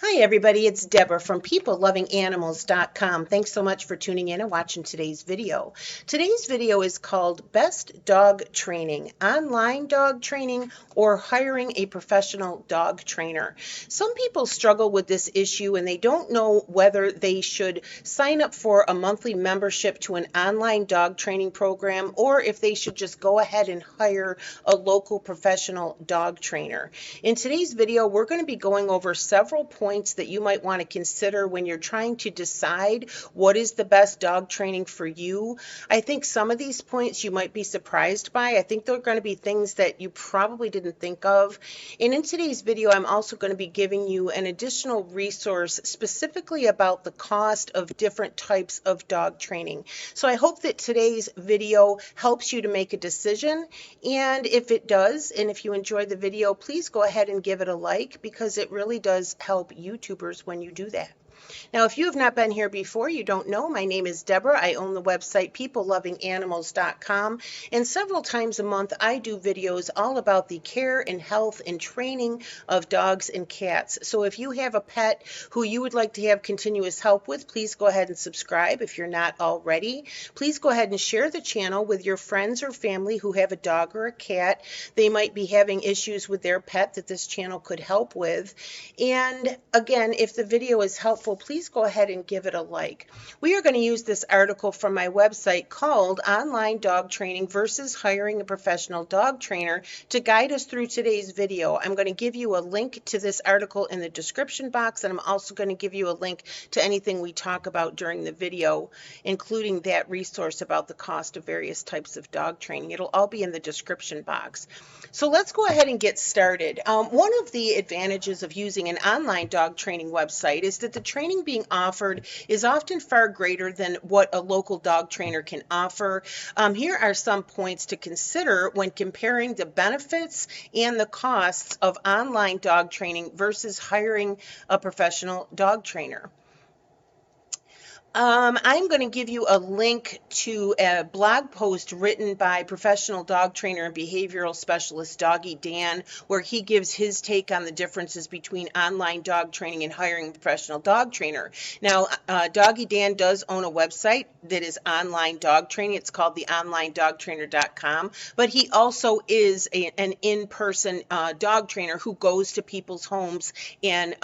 Hi, everybody. It's Deborah from PeopleLovingAnimals.com. Thanks so much for tuning in and watching today's video. Today's video is called Best Dog Training, Online Dog Training, or Hiring a Professional Dog Trainer. Some people struggle with this issue and they don't know whether they should sign up for a monthly membership to an online dog training program or if they should just go ahead and hire a local professional dog trainer. In today's video, we're going to be going over several points that you might want to consider when you're trying to decide what is the best dog training for you. I think some of these points you might be surprised by. I think they're going to be things that you probably didn't think of. And in today's video, I'm also going to be giving you an additional resource specifically about the cost of different types of dog training. So I hope that today's video helps you to make a decision. And if it does, and if you enjoyed the video, please go ahead and give it a like because it really does help YouTubers when you do that. Now, if you have not been here before, you don't know, my name is Deborah. I own the website PeopleLovingAnimals.com, and several times a month I do videos all about the care and health and training of dogs and cats. So if you have a pet who you would like to have continuous help with, please go ahead and subscribe if you're not already. Please go ahead and share the channel with your friends or family who have a dog or a cat. They might be having issues with their pet that this channel could help with. And again, if the video is helpful, please go ahead and give it a like. We are going to use this article from my website called Online Dog Training versus Hiring a Professional Dog Trainer to guide us through today's video. I'm going to give you a link to this article in the description box, and I'm also going to give you a link to anything we talk about during the video, including that resource about the cost of various types of dog training. It'll all be in the description box. So let's go ahead and get started. One of the advantages of using an online dog training website is that the training being offered is often far greater than what a local dog trainer can offer. Here are some points to consider when comparing the benefits and the costs of online dog training versus hiring a professional dog trainer. I'm going to give you a link to a blog post written by professional dog trainer and behavioral specialist Doggy Dan, where he gives his take on the differences between online dog training and hiring a professional dog trainer. Now, Doggy Dan does own a website that is online dog training. It's called theonlinedogtrainer.com, but he also is an in-person dog trainer who goes to people's homes and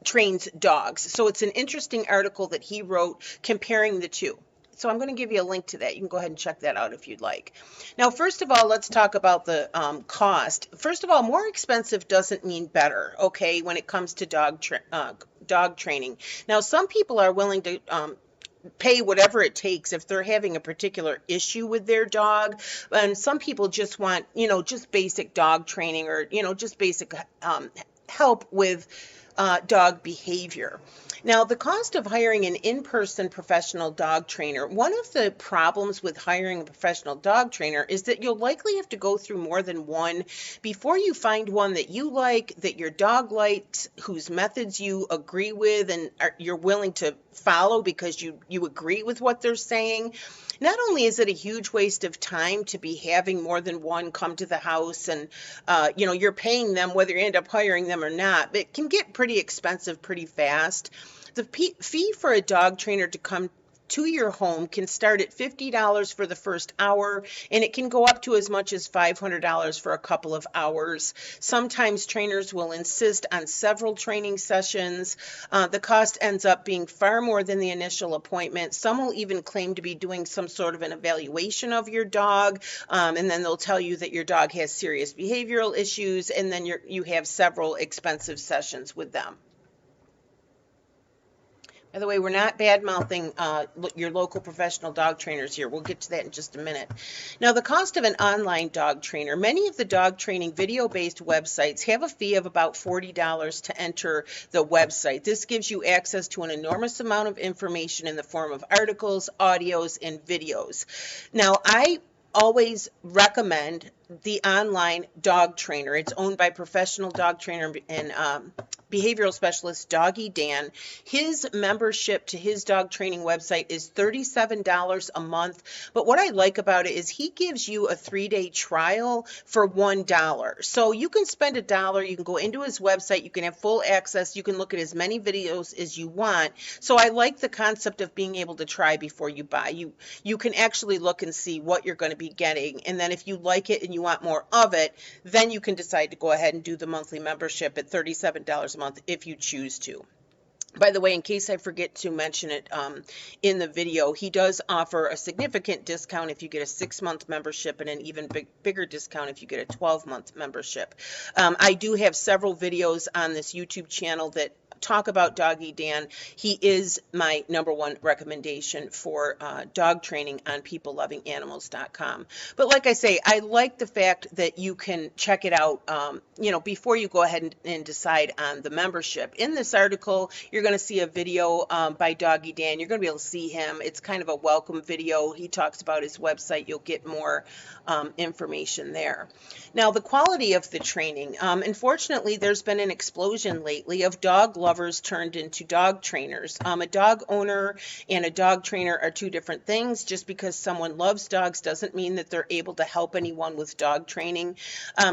trains dogs. So it's an interesting article that he wrote comparing the two. So I'm going to give you a link to that. You can go ahead and check that out if you'd like. Now, first of all, let's talk about the cost. First of all, more expensive doesn't mean better, okay, when it comes to dog training. Now, some people are willing to pay whatever it takes if they're having a particular issue with their dog, and some people just want, just basic dog training or, just basic help with dog behavior. Now, the cost of hiring an in-person professional dog trainer, one of the problems with hiring a professional dog trainer is that you'll likely have to go through more than one before you find one that you like, that your dog likes, whose methods you agree with and you're willing to follow because you agree with what they're saying. Not only is it a huge waste of time to be having more than one come to the house and, you're paying them whether you end up hiring them or not, but it can get pretty expensive pretty fast. The fee for a dog trainer to come to your home can start at $50 for the first hour, and it can go up to as much as $500 for a couple of hours. Sometimes trainers will insist on several training sessions. The cost ends up being far more than the initial appointment. Some will even claim to be doing some sort of an evaluation of your dog, and then they'll tell you that your dog has serious behavioral issues, and then you have several expensive sessions with them. By the way, we're not bad-mouthing your local professional dog trainers here. We'll get to that in just a minute. Now, the cost of an online dog trainer. Many of the dog training video-based websites have a fee of about $40 to enter the website. This gives you access to an enormous amount of information in the form of articles, audios, and videos. Now, I always recommend the online dog trainer. It's owned by professional dog trainer and behavioral specialist Doggy Dan. His membership to his dog training website is $37 a month. But what I like about it is he gives you a 3-day trial for $1. So you can spend $1, you can go into his website, you can have full access, you can look at as many videos as you want. So I like the concept of being able to try before you buy. You can actually look and see what you're going to be getting. And then if you like it and you want more of it, then you can decide to go ahead and do the monthly membership at $37 a month if you choose to. By the way, in case I forget to mention it in the video, he does offer a significant discount if you get a 6-month membership and an even bigger discount if you get a 12-month membership. I do have several videos on this YouTube channel that talk about Doggy Dan. He is my #1 recommendation for dog training on peoplelovinganimals.com. But like I say, I like the fact that you can check it out, before you go ahead and decide on the membership. In this article, you're going to see a video by Doggy Dan. You're going to be able to see him. It's kind of a welcome video. He talks about his website. You'll get more information there. Now, the quality of the training. Unfortunately, there's been an explosion lately of dog lovers turned into dog trainers. A dog owner and a dog trainer are two different things. Just because someone loves dogs doesn't mean that they're able to help anyone with dog training.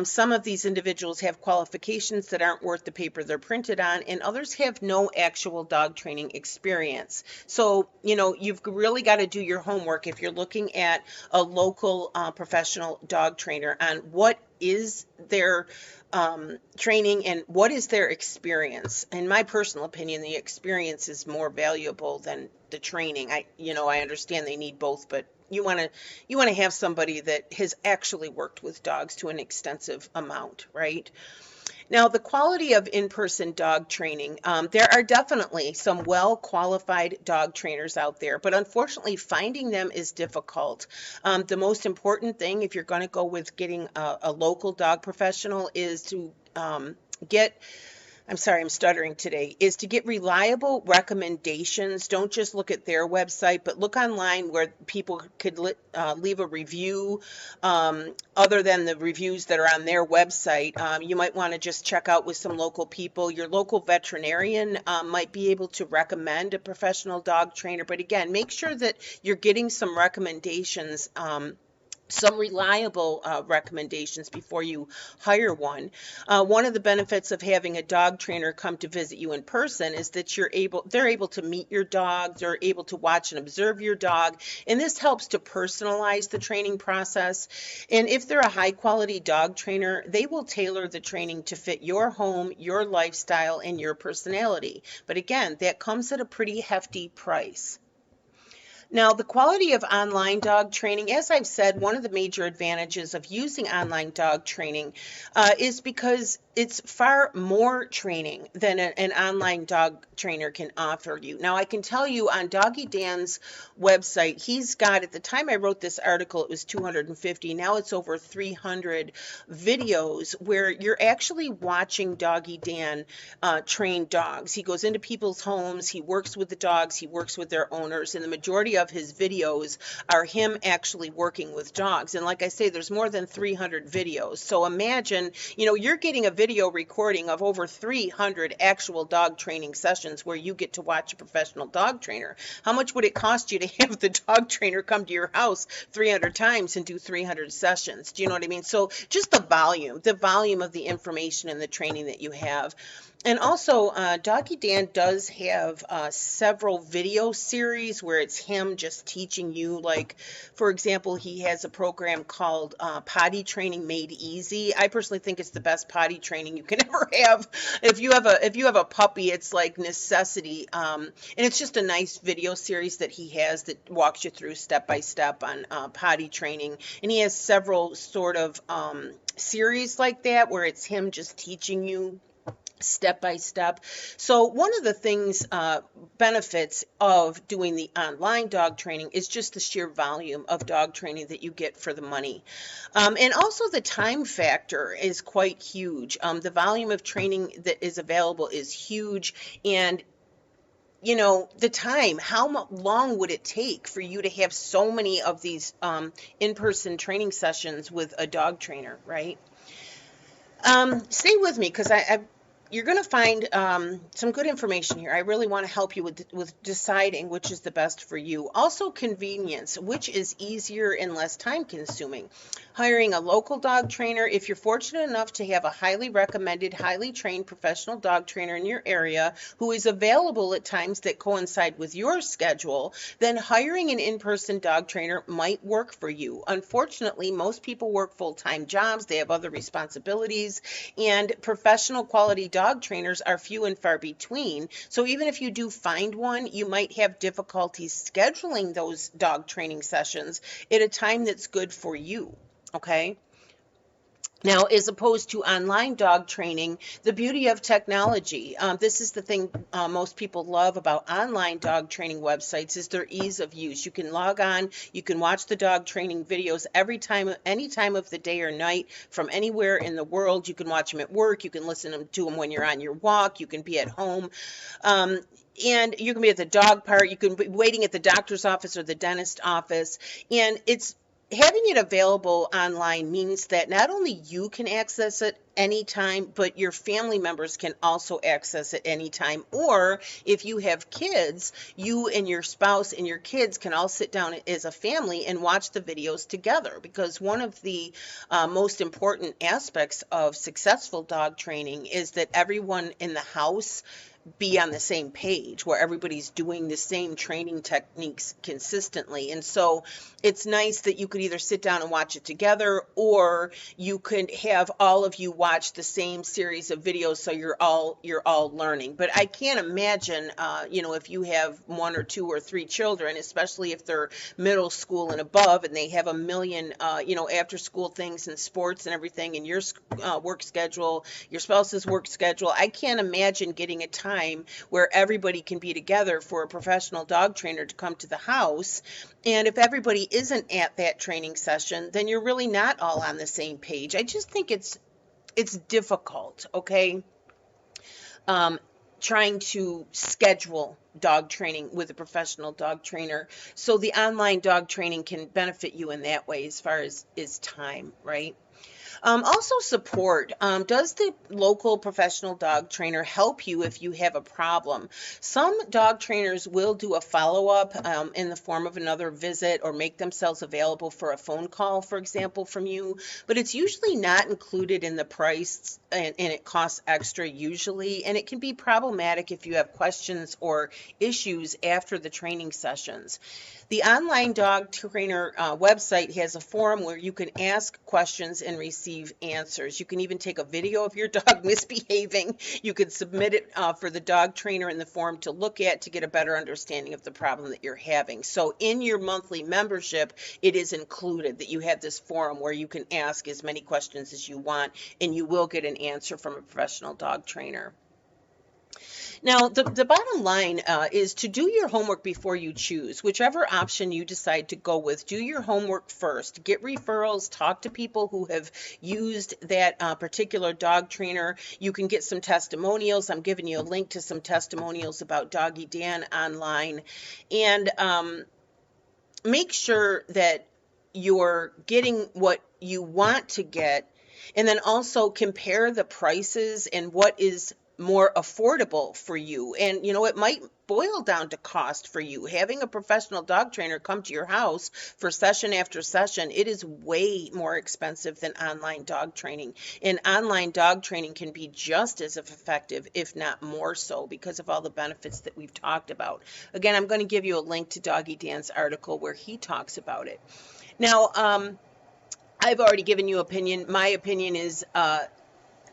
Some of these individuals have qualifications that aren't worth the paper they're printed on, and others have no actual dog training experience. So, you've really got to do your homework if you're looking at a local professional dog trainer on what is their training and what is their experience. In my personal opinion, the experience is more valuable than the training. I understand they need both, but you want to have somebody that has actually worked with dogs to an extensive amount, right? Now, the quality of in-person dog training, there are definitely some well-qualified dog trainers out there, but unfortunately finding them is difficult. The most important thing, if you're going to go with getting a local dog professional, is to I'm stuttering today, is to get reliable recommendations. Don't just look at their website, but look online where people could leave a review other than the reviews that are on their website. You might want to just check out with some local people. Your local veterinarian might be able to recommend a professional dog trainer, but again, make sure that you're getting some recommendations, some reliable recommendations before you hire one. One of the benefits of having a dog trainer come to visit you in person is that they're able to meet your dog, they're able to watch and observe your dog, and this helps to personalize the training process. And if they're a high quality dog trainer, they will tailor the training to fit your home, your lifestyle, and your personality. But again, that comes at a pretty hefty price. Now, the quality of online dog training, as I've said, one of the major advantages of using online dog training is because it's far more training than an online dog trainer can offer you. Now, I can tell you on Doggy Dan's website, he's got, at the time I wrote this article, it was 250. Now it's over 300 videos where you're actually watching Doggy Dan train dogs. He goes into people's homes, he works with the dogs, he works with their owners, and the majority of his videos are him actually working with dogs. And like I say, there's more than 300 videos. So imagine, you're getting a video recording of over 300 actual dog training sessions where you get to watch a professional dog trainer. How much would it cost you to have the dog trainer come to your house 300 times and do 300 sessions? Do you know what I mean? So just the volume of the information and the training that you have. And also, Doggy Dan does have several video series where it's him just teaching you, like, for example, he has a program called Potty Training Made Easy. I personally think it's the best potty training you can ever have. If you have a puppy, it's like necessity. And it's just a nice video series that he has that walks you through step by step on potty training. And he has several sort of series like that where it's him just teaching you step by step. So one of the things, benefits of doing the online dog training is just the sheer volume of dog training that you get for the money. And also the time factor is quite huge. The volume of training that is available is huge. And the time, how long would it take for you to have so many of these in-person training sessions with a dog trainer, right? Stay with me because you're going to find some good information here. I really want to help you with deciding which is the best for you. Also, convenience, which is easier and less time consuming. Hiring a local dog trainer. If you're fortunate enough to have a highly recommended, highly trained professional dog trainer in your area who is available at times that coincide with your schedule, then hiring an in-person dog trainer might work for you. Unfortunately, most people work full-time jobs. They have other responsibilities, and professional quality dog trainers are few and far between. So even if you do find one, you might have difficulties scheduling those dog training sessions at a time that's good for you. Okay. Now, as opposed to online dog training, the beauty of technology, this is the thing most people love about online dog training websites is their ease of use. You can log on, you can watch the dog training videos any time of the day or night from anywhere in the world. You can watch them at work, you can listen to them when you're on your walk, you can be at home. And you can be at the dog park, you can be waiting at the doctor's office or the dentist office, and having it available online means that not only you can access it anytime, but your family members can also access it anytime. Or if you have kids, you and your spouse and your kids can all sit down as a family and watch the videos together. Because one of the most important aspects of successful dog training is that everyone in the house be on the same page, where everybody's doing the same training techniques consistently. And so it's nice that you could either sit down and watch it together, or you could have all of you watch the same series of videos, so you're all learning. But I can't imagine, if you have one or two or three children, especially if they're middle school and above, and they have a million, after school things and sports and everything, and your work schedule, your spouse's work schedule. I can't imagine getting a time where everybody can be together for a professional dog trainer to come to the house. And if everybody isn't at that training session, then you're really not all on the same page. I just think it's difficult, okay? Trying to schedule dog training with a professional dog trainer. So the online dog training can benefit you in that way as far as time, right? Also support. Does the local professional dog trainer help you if you have a problem? Some dog trainers will do a follow-up in the form of another visit, or make themselves available for a phone call, for example, from you, but it's usually not included in the price, and it costs extra usually, and it can be problematic if you have questions or issues after the training sessions. The online dog trainer website has a forum where you can ask questions and receive answers. You can even take a video of your dog misbehaving. You can submit it for the dog trainer in the forum to look at to get a better understanding of the problem that you're having. So in your monthly membership, it is included that you have this forum where you can ask as many questions as you want, and you will get an answer from a professional dog trainer. Now, the bottom line is to do your homework before you choose. Whichever option you decide to go with, do your homework first. Get referrals, talk to people who have used that particular dog trainer. You can get some testimonials. I'm giving you a link to some testimonials about Doggy Dan online. And make sure that you're getting what you want to get, and then also compare the prices and what is more affordable for you. And it might boil down to cost for you. Having a professional dog trainer come to your house for session after session, it is way more expensive than online dog training. And online dog training can be just as effective, if not more so, because of all the benefits that we've talked about. Again, I'm going to give you a link to Doggy Dan's article where he talks about it. Now, I've already given you opinion. My opinion is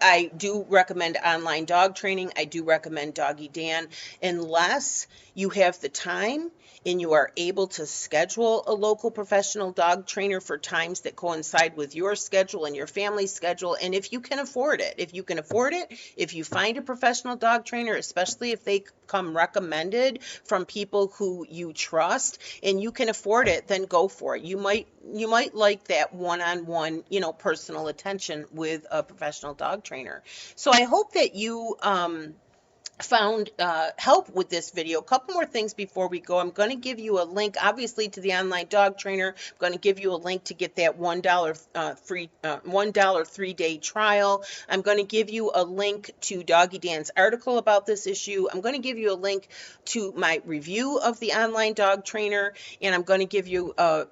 I do recommend online dog training. I do recommend Doggy Dan, unless you have the time and you are able to schedule a local professional dog trainer for times that coincide with your schedule and your family's schedule. And if you can afford it, if you find a professional dog trainer, especially if they come recommended from people who you trust and you can afford it, then go for it. You might like that one-on-one, personal attention with a professional dog trainer. So I hope that you found help with this video. A couple more things before we go. I'm going to give you a link, obviously, to the online dog trainer. I'm going to give you a link to get that $1 free $1 3-day trial. I'm going to give you a link to Doggy Dan's article about this issue. I'm going to give you a link to my review of the online dog trainer, and I'm going to give you a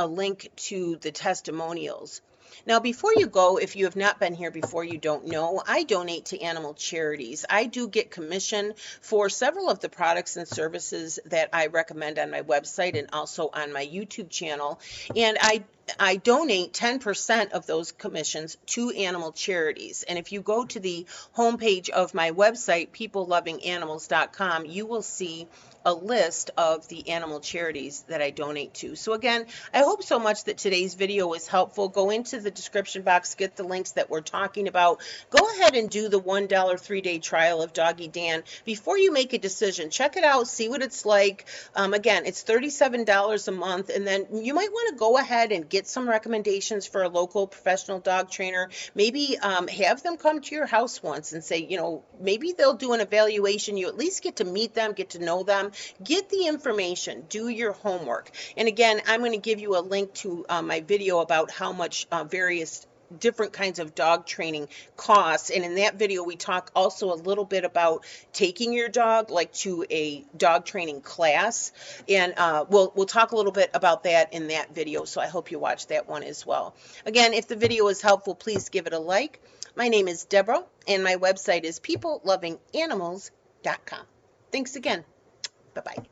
link to the testimonials. Now, before you go, if you have not been here before, you don't know, I donate to animal charities. I do get commission for several of the products and services that I recommend on my website and also on my YouTube channel. And I donate 10% of those commissions to animal charities. And if you go to the homepage of my website, peoplelovinganimals.com, you will see a list of the animal charities that I donate to. So again, I hope so much that today's video was helpful. Go into the description box, get the links that we're talking about. Go ahead and do the $1 3-day trial of Doggy Dan. Before you make a decision, check it out, see what it's like. Again, it's $37 a month, and then you might want to go ahead and get some recommendations for a local professional dog trainer. Maybe have them come to your house once and say, maybe they'll do an evaluation. You at least get to meet them, get to know them. Get the information, do your homework. And again, I'm going to give you a link to my video about how much various different kinds of dog training costs. And in that video, we talk also a little bit about taking your dog to a dog training class. And we'll talk a little bit about that in that video. So I hope you watch that one as well. Again, if the video is helpful, please give it a like. My name is Deborah, and my website is peoplelovinganimals.com. Thanks again. Bye-bye.